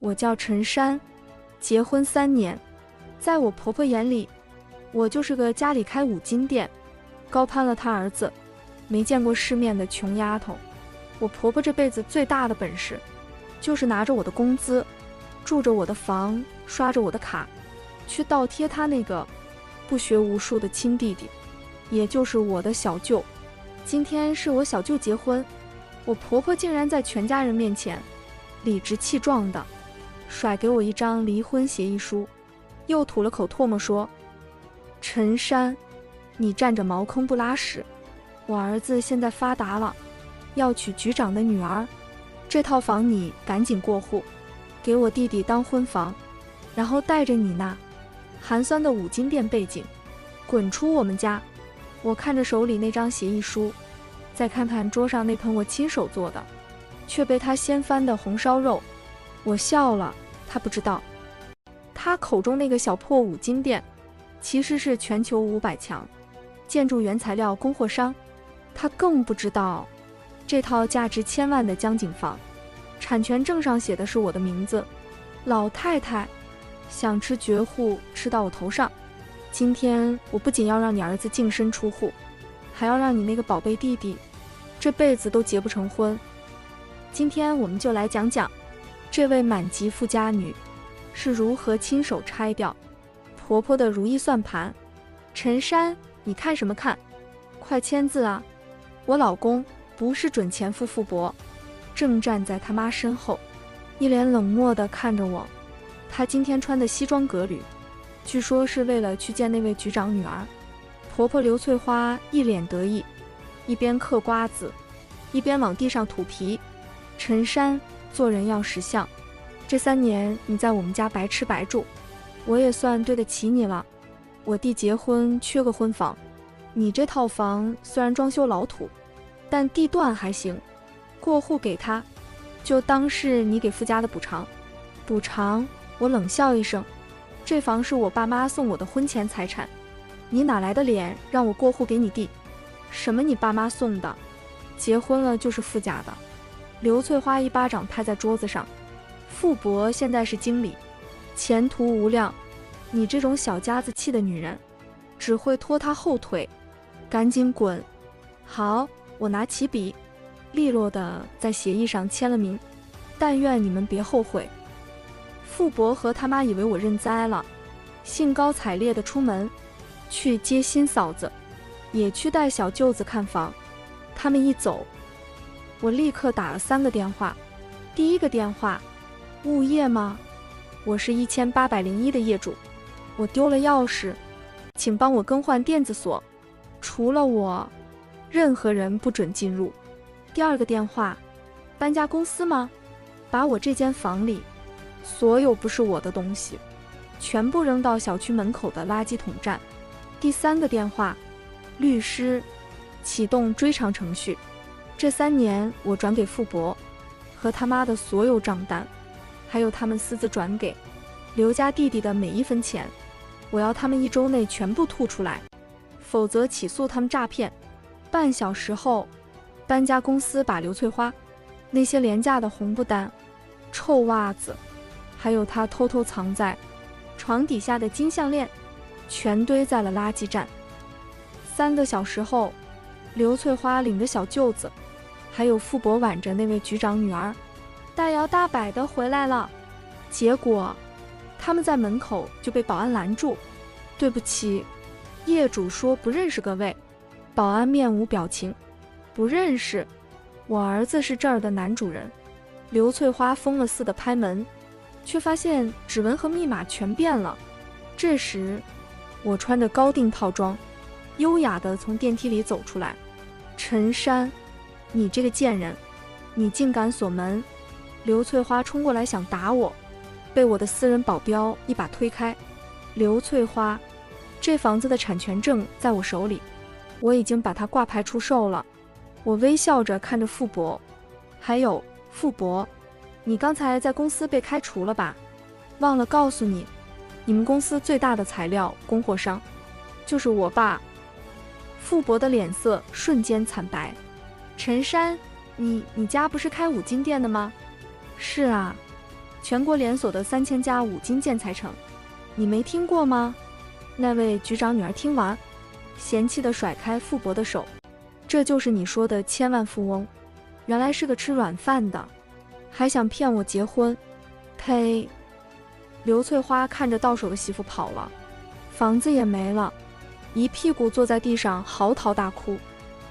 我叫陈山，结婚3年，在我婆婆眼里，我就是个家里开5金店，高攀了她儿子，没见过世面的穷丫头。我婆婆这辈子最大的本事，就是拿着我的工资，住着我的房，刷着我的卡，去倒贴她那个不学无术的亲弟弟，也就是我的小舅。今天是我小舅结婚，我婆婆竟然在全家人面前理直气壮的甩给我一张离婚协议书，又吐了口唾沫说：陈山，你占着茅坑不拉屎，我儿子现在发达了，要娶局长的女儿，这套房你赶紧过户，给我弟弟当婚房，然后带着你那寒酸的5金店背景滚出我们家。我看着手里那张协议书，再看看桌上那盆我亲手做的却被他掀翻的红烧肉，我笑了。他不知道，他口中那个小破5金店其实是全球500强建筑原材料供货商。他更不知道，这套价值1000万的江景房，产权证上写的是我的名字。老太太想吃绝户吃到我头上。今天我不仅要让你儿子净身出户，还要让你那个宝贝弟弟这辈子都结不成婚。今天我们就来讲讲这位满级富家女是如何亲手拆掉婆婆的如意算盘。陈山，你看什么看？快签字啊！我老公不是准前夫傅伯，正站在他妈身后，一脸冷漠地看着我。他今天穿的西装革履，据说是为了去见那位局长女儿。婆婆刘翠花一脸得意，一边嗑瓜子，一边往地上吐皮。陈山，做人要识相，这3年你在我们家白吃白住，我也算对得起你了。我弟结婚缺个婚房，你这套房虽然装修老土，但地段还行，过户给他，就当是你给夫家的补偿。补偿？我冷笑一声，这房是我爸妈送我的婚前财产，你哪来的脸让我过户给你弟？什么你爸妈送的？结婚了就是富家的。刘翠花一巴掌拍在桌子上，傅伯现在是经理，前途无量，你这种小家子气的女人只会拖他后腿，赶紧滚。好，我拿起笔，利落的在协议上签了名，但愿你们别后悔。傅伯和他妈以为我认栽了，兴高采烈的出门去接新嫂子，也去带小舅子看房。他们一走，我立刻打了3个电话。第一个电话，物业吗？我是1801的业主，我丢了钥匙，请帮我更换电子锁，除了我，任何人不准进入。第二个电话，搬家公司吗？把我这间房里所有不是我的东西全部扔到小区门口的垃圾桶站。第3个电话，律师，启动追偿程序。这3年我转给傅伯和他妈的所有账单，还有他们私自转给刘家弟弟的每1分钱，我要他们1周内全部吐出来，否则起诉他们诈骗。半小时后，搬家公司把刘翠花那些廉价的红布单、臭袜子，还有她偷偷藏在床底下的金项链全堆在了垃圾站。3个小时后，刘翠花领着小舅子还有傅伯挽着那位局长女儿大摇大摆地回来了。结果他们在门口就被保安拦住。对不起，业主说不认识各位。保安面无表情，不认识，我儿子是这儿的男主人。刘翠花疯了似的拍门，却发现指纹和密码全变了。这时我穿着高定套装，优雅地从电梯里走出来。陈山，你这个贱人，你竟敢锁门！刘翠花冲过来想打我，被我的私人保镖一把推开。刘翠花，这房子的产权证在我手里，我已经把它挂牌出售了。我微笑着看着傅伯，还有傅伯，你刚才在公司被开除了吧？忘了告诉你，你们公司最大的材料供货商就是我爸。傅伯的脸色瞬间惨白。陈山，你家不是开5金店的吗？是啊，全国连锁的3000家5金建材城，你没听过吗？那位局长女儿听完，嫌弃地甩开傅博的手。这就是你说的千万富翁，原来是个吃软饭的，还想骗我结婚。呸！刘翠花看着到手的媳妇跑了，房子也没了，一屁股坐在地上嚎啕大哭。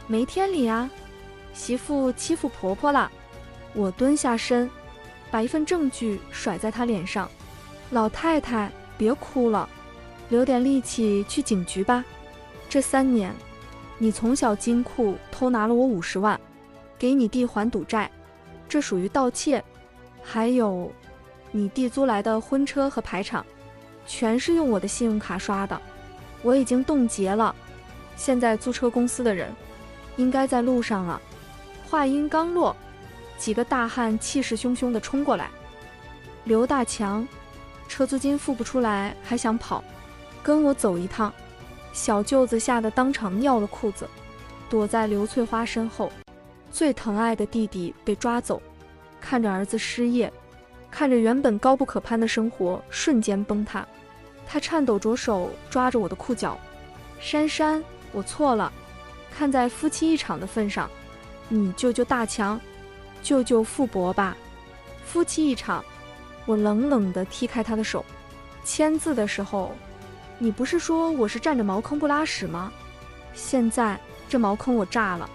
没天理啊！媳妇欺负婆婆了。我蹲下身，把一份证据甩在她脸上。老太太，别哭了，留点力气去警局吧。这3年，你从小金库偷拿了我50万，给你弟还赌债，这属于盗窃。还有，你弟租来的婚车和排场，全是用我的信用卡刷的，我已经冻结了。现在租车公司的人应该在路上了。话音刚落，几个大汉气势汹汹地冲过来。刘大强，车租金付不出来还想跑，跟我走一趟。小舅子吓得当场尿了裤子，躲在刘翠花身后。最疼爱的弟弟被抓走，看着儿子失业，看着原本高不可攀的生活瞬间崩塌，他颤抖着手抓着我的裤脚。珊珊，我错了，看在夫妻一场的份上，你救救大强，救救傅博吧。夫妻一场，我冷冷地踢开他的手。签字的时候，你不是说我是占着茅坑不拉屎吗？现在这茅坑我炸了，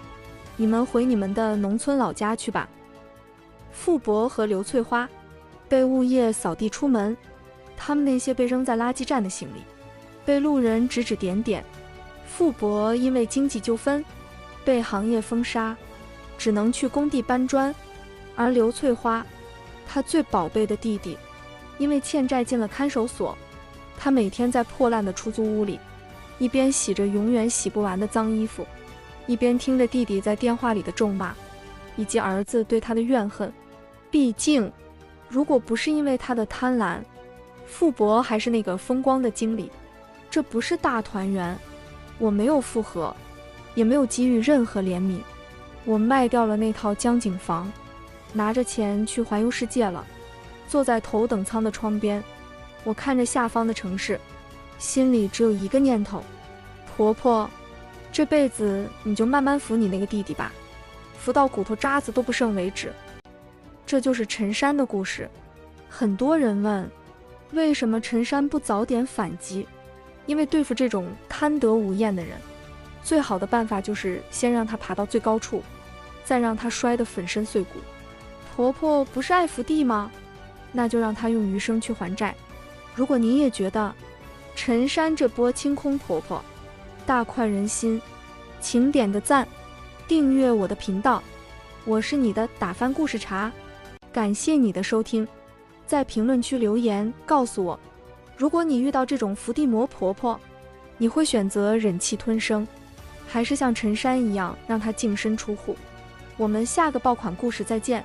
你们回你们的农村老家去吧。傅博和刘翠花被物业扫地出门，他们那些被扔在垃圾站的行李被路人指指点点。傅博因为经济纠纷被行业封杀，只能去工地搬砖。而刘翠花，她最宝贝的弟弟，因为欠债进了看守所。他每天在破烂的出租屋里，一边洗着永远洗不完的脏衣服，一边听着弟弟在电话里的咒骂，以及儿子对他的怨恨。毕竟，如果不是因为他的贪婪，傅博还是那个风光的经理。这不是大团圆。我没有复合，也没有给予任何怜悯。我卖掉了那套江景房，拿着钱去环游世界了。坐在头等舱的窗边，我看着下方的城市，心里只有一个念头：婆婆，这辈子你就慢慢扶你那个弟弟吧，扶到骨头渣子都不剩为止。这就是陈山的故事。很多人问，为什么陈山不早点反击？因为对付这种贪得无厌的人，最好的办法就是先让他爬到最高处，再让他摔得粉身碎骨。婆婆不是爱福地吗？那就让他用余生去还债。如果您也觉得陈山这波清空婆婆大快人心，请点个赞，订阅我的频道。我是你的打翻故事茶，感谢你的收听。在评论区留言告诉我，如果你遇到这种伏地魔婆婆，你会选择忍气吞声，还是像陈山一样让她净身出户？我们下个爆款故事再见。